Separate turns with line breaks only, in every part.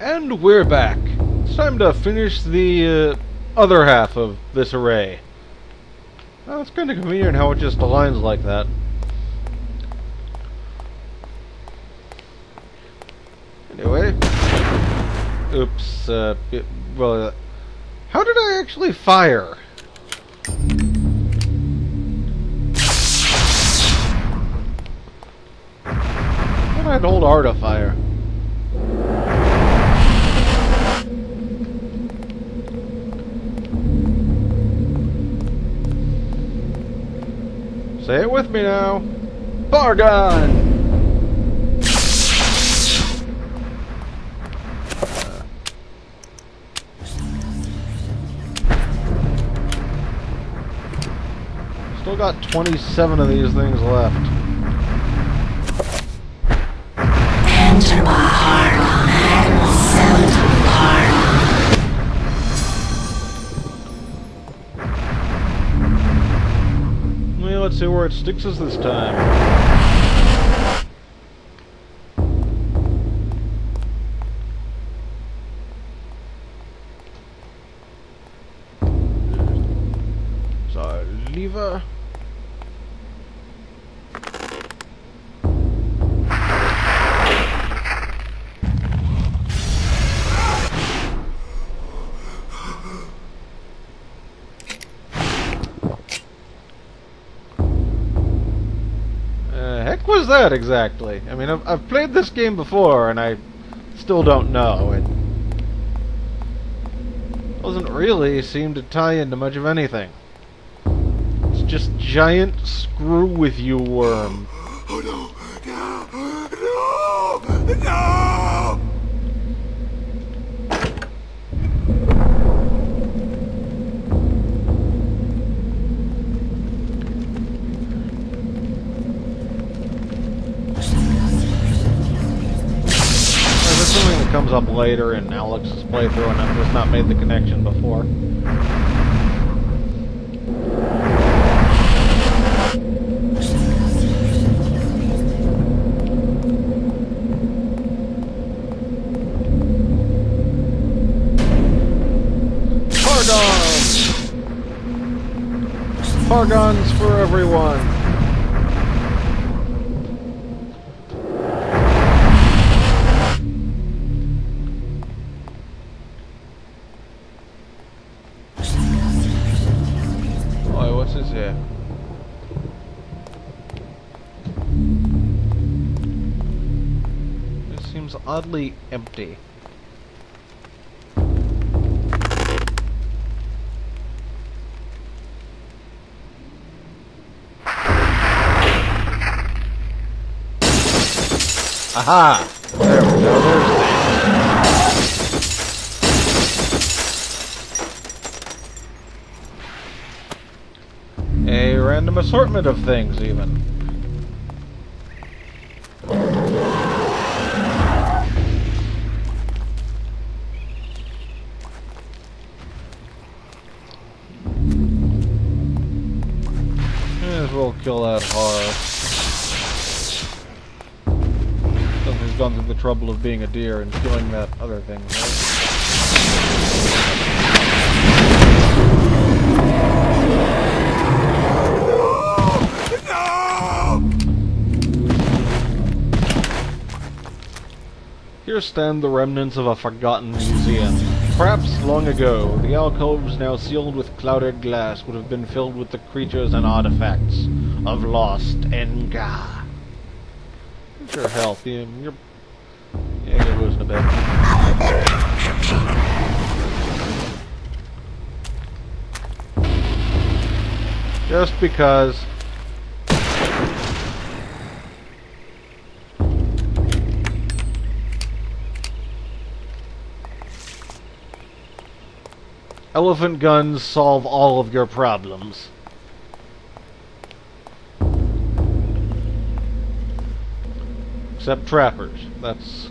And we're back. It's time to finish the other half of this array. Well, it's kind of convenient how it just aligns like that. Anyway. Oops. Well, how did I actually fire? I thought I had old R to fire. Say it with me now. Bargon! Still got 27 of these things left.
Enter Bargon, Xel'lotath.
Well, let's see where it sticks us this time. Lever. Heck was that exactly? I mean, I've played this game before, and I still don't know. It doesn't really seem to tie into much of anything. It's just giant screw with you worm.
Oh no! No! No!
Something that comes up later in Alex's playthrough, and I've just not made the connection before. Pargons! Pargons for everyone! What's this here? It seems oddly empty. Aha! There we go, there's the... A random assortment of things, even. May as well kill that horror. Since he's gone through the trouble of being a deer and killing that other thing, right? Here stand the remnants of a forgotten museum. Perhaps long ago, the alcoves now sealed with clouded glass would have been filled with the creatures and artifacts of lost Xel'lotath. What's your health? You're losing a bit. Just because. Elephant guns solve all of your problems. Except trappers. That's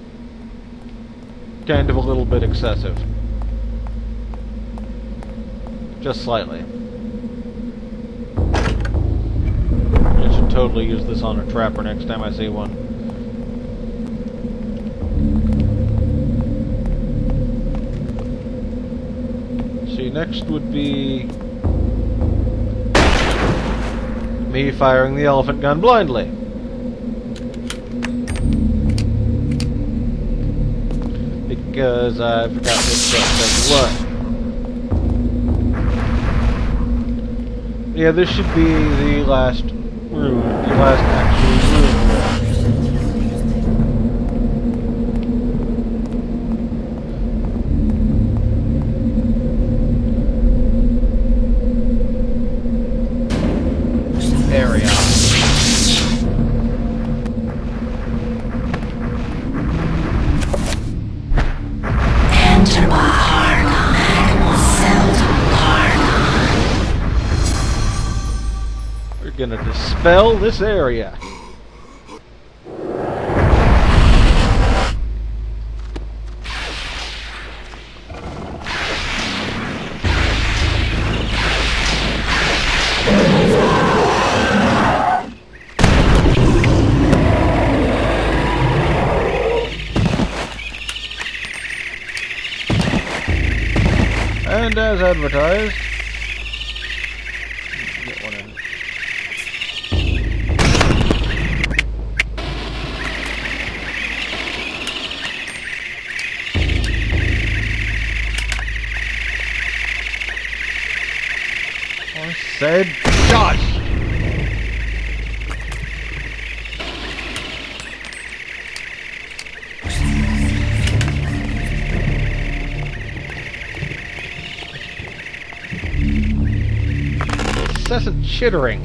kind of a little bit excessive. Just slightly. I should totally use this on a trapper next time I see one. next would be me firing the elephant gun blindly. Because I forgot which button does what. Yeah, this should be the last room, the last actual room. Area.
Enter my heart, Xel'lotath.
We're gonna dispel this area. And as advertised, get one in. I said, shush! Incessant chittering.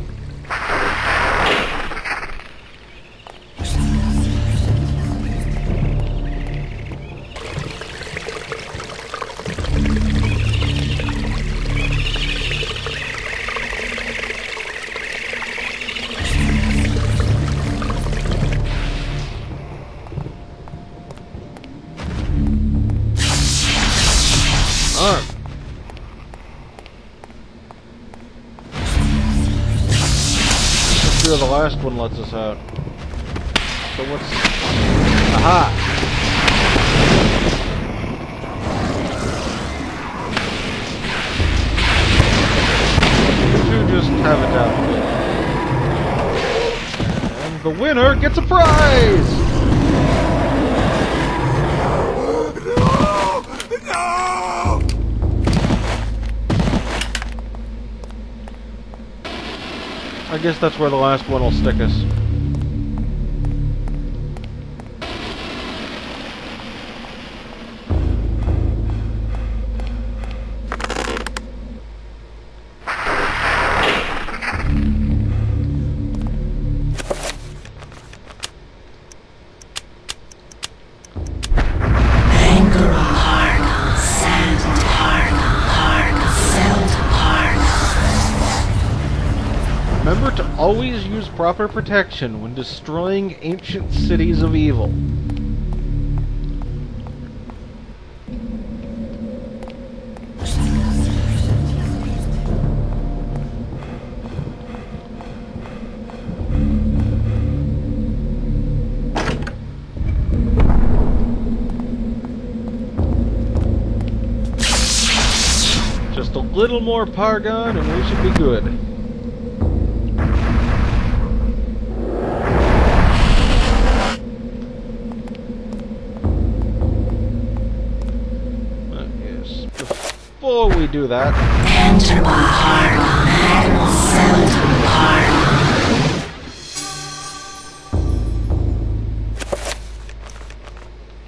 The last one lets us out. So what's... Aha! You two just have it down here. And the winner gets a prize!
No!
I guess that's where the last one will stick us. Remember to always use proper protection when destroying ancient cities of evil. Just a little more Pargon and we should be good. Before we do that,
Enter my heart,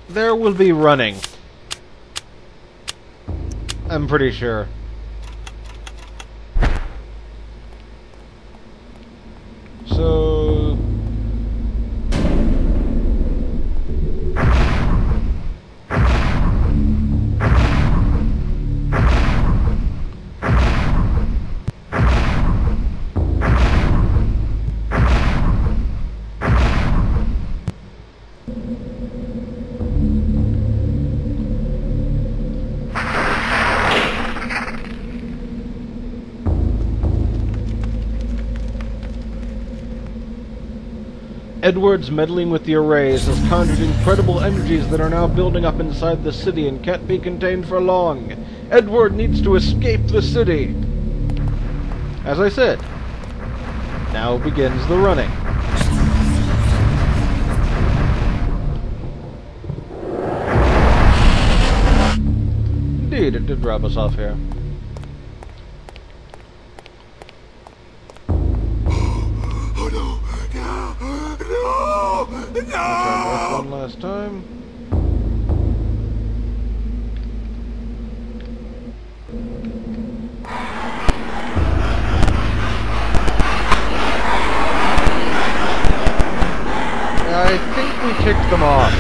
there will be running. I'm pretty sure. So... Edward's meddling with the arrays has conjured incredible energies that are now building up inside the city and can't be contained for long. Edward needs to escape the city. As I said, now begins the running. Indeed, it did drop us off here.
Oh no! No!
Try
No!
one last time. I think we kicked them off.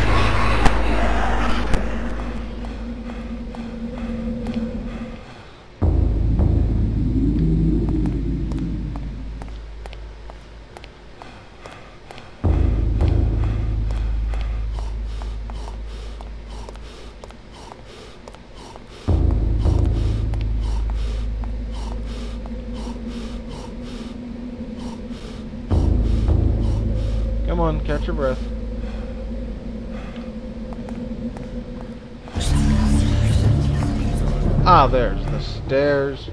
Come on, catch your breath. Ah, there's the stairs.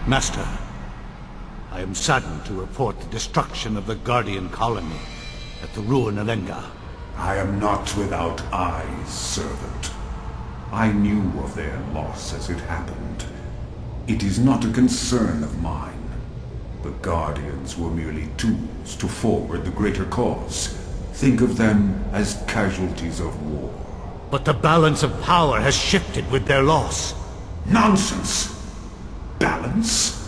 Master, I am saddened to report the destruction of the Guardian colony at the ruin of Enga.
I am not without eyes, servant. I knew of their loss as it happened. It is not a concern of mine. The Guardians were merely tools to forward the greater cause. Think of them as casualties of war.
But the balance of power has shifted with their loss.
Nonsense! Balance?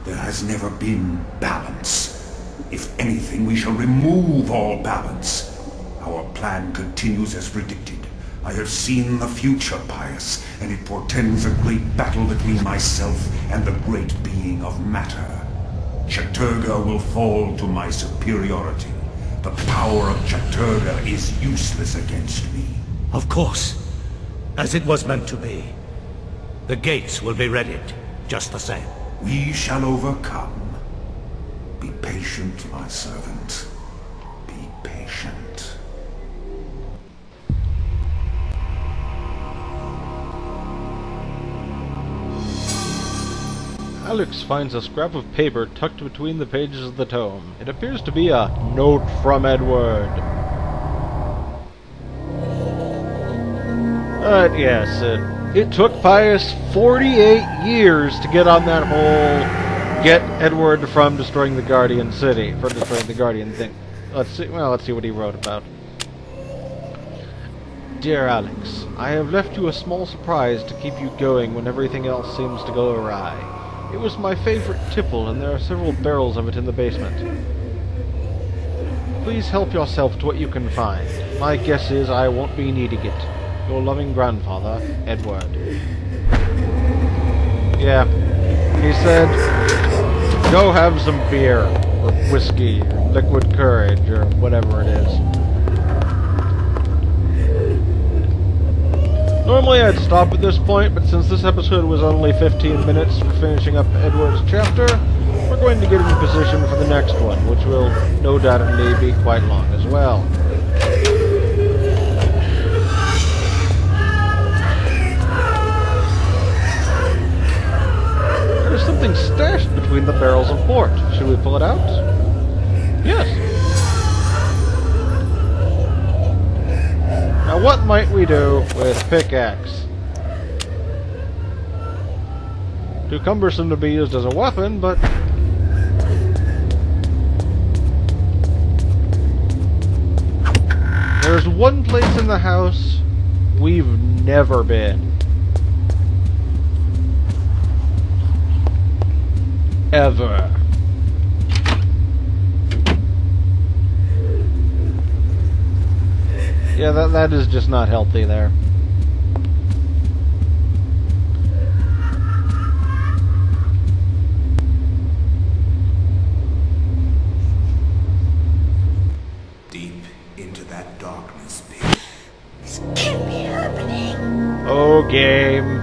There has never been balance. If anything, we shall remove all balance. Our plan continues as predicted. I have seen the future, Pius, and it portends a great battle between myself and the great being of matter. Chattur'gha will fall to my superiority. The power of Chattur'gha is useless against me.
Of course, as it was meant to be. The gates will be readied, just the same.
We shall overcome. Be patient, my servant. Be patient.
Alex finds a scrap of paper tucked between the pages of the tome. It appears to be a note from Edward. Yes, it took Pius 48 years to get on that whole get Edward from destroying the Guardian city, from destroying the Guardian thing. Let's see what he wrote about. Dear Alex, I have left you a small surprise to keep you going when everything else seems to go awry. It was my favorite tipple, and there are several barrels of it in the basement. Please help yourself to what you can find. My guess is I won't be needing it. Your loving grandfather, Edward. Yeah, he said, go have some beer, or whiskey, or liquid courage, or whatever it is. Normally I'd stop at this point, but since this episode was only 15 minutes for finishing up Edward's chapter, we're going to get in position for the next one, which will no doubtedly be quite long as well. between the barrels of port. Should we pull it out? Yes. Now what might we do with pickaxe? Too cumbersome to be used as a weapon, but... there's one place in the house we've never been. Ever. Yeah, that is just not healthy there.
Deep into that darkness pit.
This can't be happening.
Oh, game.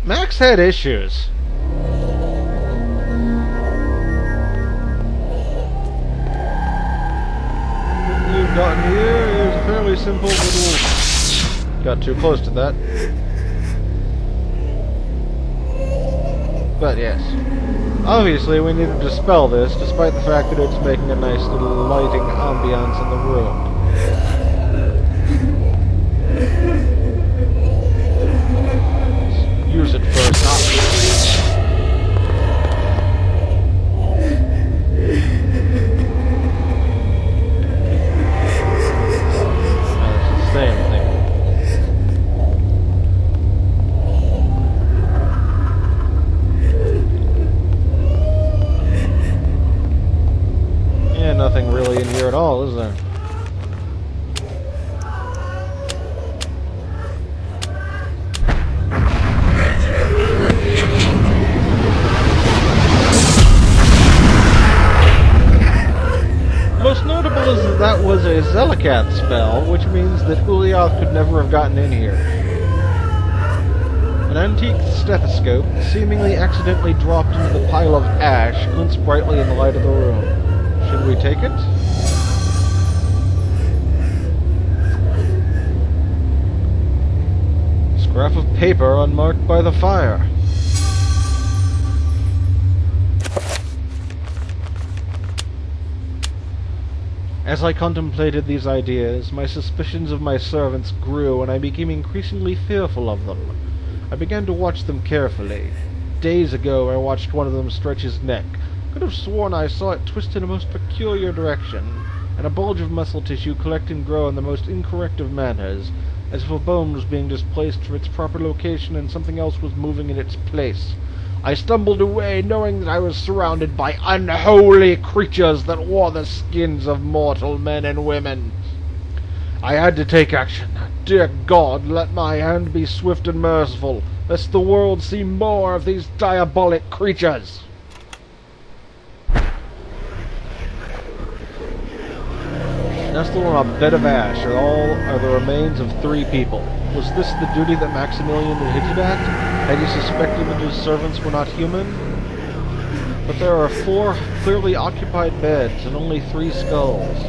Max had issues. What you've gotten here is a fairly simple little... Got too close to that. But yes. Obviously we need to dispel this, despite the fact that it's making a nice little lighting ambiance in the room. Use it first, not it's the same thing. Yeah, nothing really in here at all, is there? That was a Xel'lotath spell, which means that Xel'lotath could never have gotten in here. An antique stethoscope, seemingly accidentally dropped into the pile of ash, glints brightly in the light of the room. Should we take it? Scrap of paper unmarked by the fire. As I contemplated these ideas, my suspicions of my servants grew, and I became increasingly fearful of them. I began to watch them carefully. Days ago, I watched one of them stretch his neck. Could have sworn I saw it twist in a most peculiar direction, and a bulge of muscle tissue collect and grow in the most incorrect of manners, as if a bone was being displaced from its proper location and something else was moving in its place. I stumbled away, knowing that I was surrounded by unholy creatures that wore the skins of mortal men and women. I had to take action. Dear God, let my hand be swift and merciful, lest the world see more of these diabolic creatures. Nestled on a bed of ash are the remains of 3 people. Was this the duty that Maximilian had hinted at? Had he suspected that his servants were not human? But there are 4 clearly occupied beds and only 3 skulls.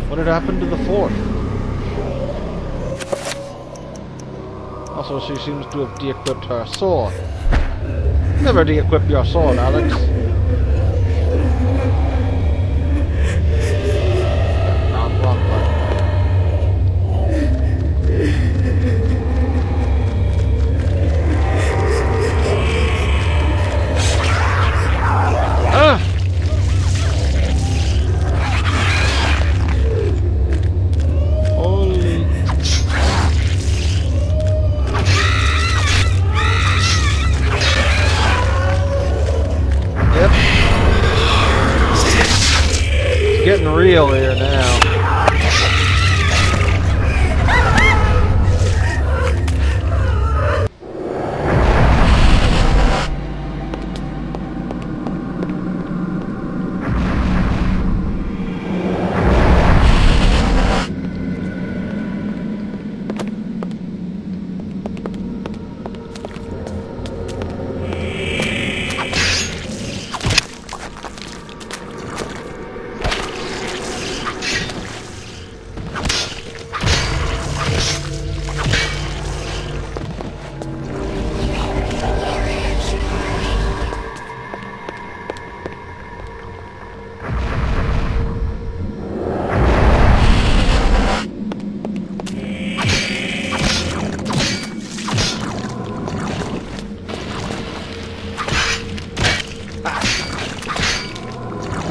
What had happened to the 4th? Also, she seems to have de-equipped her sword. Never de-equip your sword, Alex. Wrong button. Holy... getting real here now.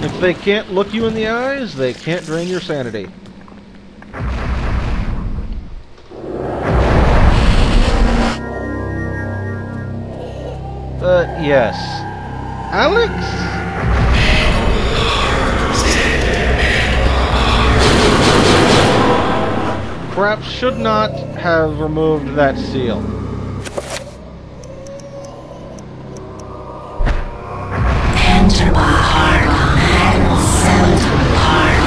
If they can't look you in the eyes, they can't drain your sanity. Yes. Alex? Perhaps should not have removed that seal.
Enter my heart and seldom part.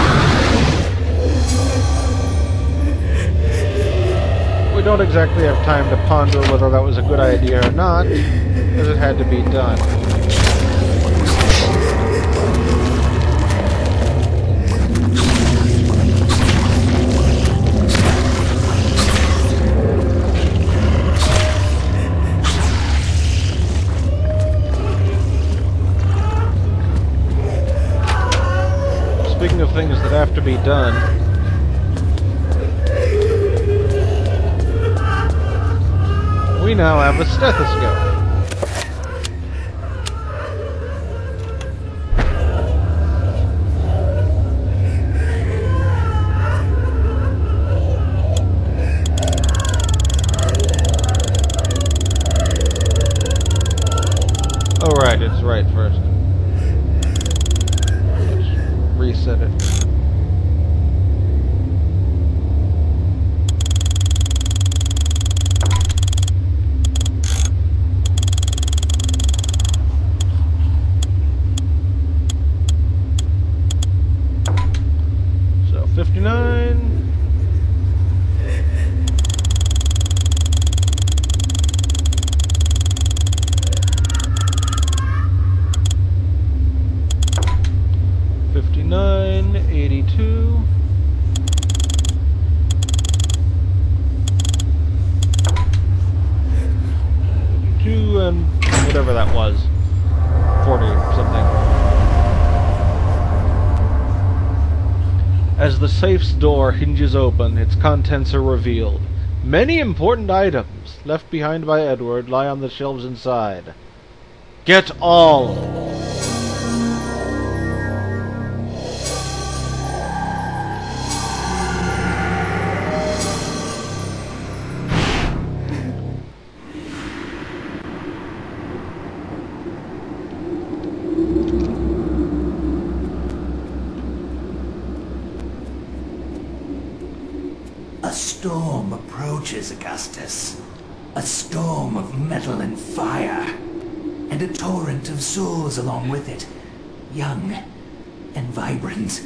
We don't exactly have time to ponder whether that was a good idea or not, as it had to be done. Speaking of things that have to be done, we now have a stethoscope. Oh right, it's right first. Let's reset it. So 59. $59, 82, and whatever that was, 40 something. As the safe's door hinges open, its contents are revealed. Many important items left behind by Edward lie on the shelves inside. Get all!
A storm approaches, Augustus. A storm of metal and fire. And a torrent of souls along with it. Young and vibrant.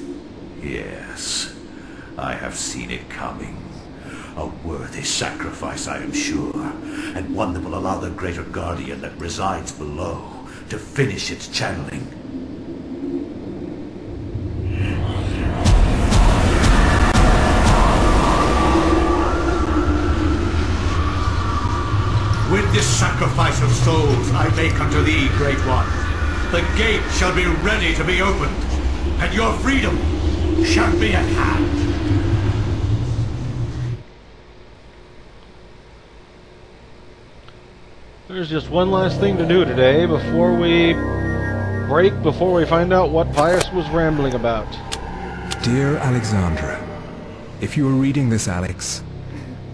Yes, I have seen it coming. A worthy sacrifice, I am sure, and one that will allow the greater guardian that resides below to finish its channeling. With this sacrifice of souls I make unto thee, Great One, the gate shall be ready to be opened, and your freedom shall be at hand.
There's just one last thing to do today before we find out what Pius was rambling about.
Dear Alexandra, if you are reading this, Alex,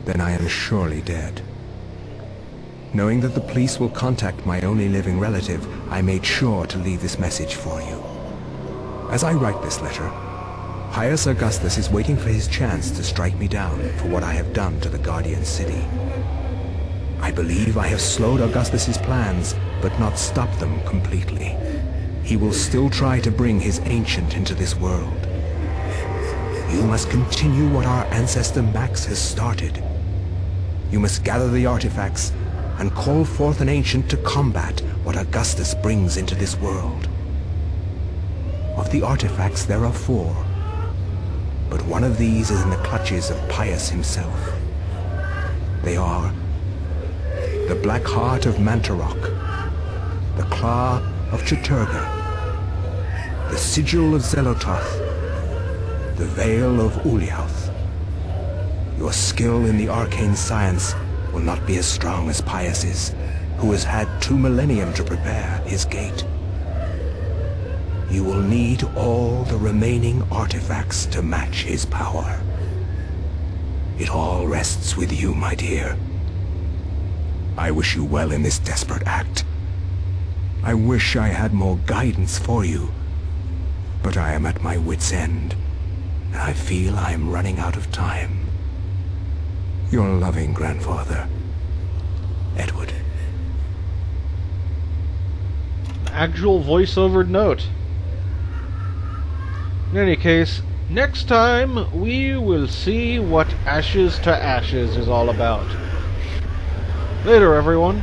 then I am surely dead. Knowing that the police will contact my only living relative, I made sure to leave this message for you. As I write this letter, Pius Augustus is waiting for his chance to strike me down for what I have done to the Guardian City. I believe I have slowed Augustus's plans, but not stopped them completely. He will still try to bring his ancient into this world. You must continue what our ancestor Max has started. You must gather the artifacts and call forth an ancient to combat what Augustus brings into this world. Of the artifacts, there are 4. But one of these is in the clutches of Pius himself. They are the Black Heart of Mantarok, the Claw of Chattur'gha, the Sigil of Xel'lotath, the Veil of Ulyaoth. Your skill in the arcane science will not be as strong as Pius's, who has had 2 millennium to prepare his gate. You will need all the remaining artifacts to match his power. It all rests with you, my dear. I wish you well in this desperate act. I wish I had more guidance for you, but I am at my wit's end, and I feel I am running out of time. Your loving grandfather, Edward.
Actual voiceover note. In any case, next time we will see what Ashes to Ashes is all about. Later, everyone.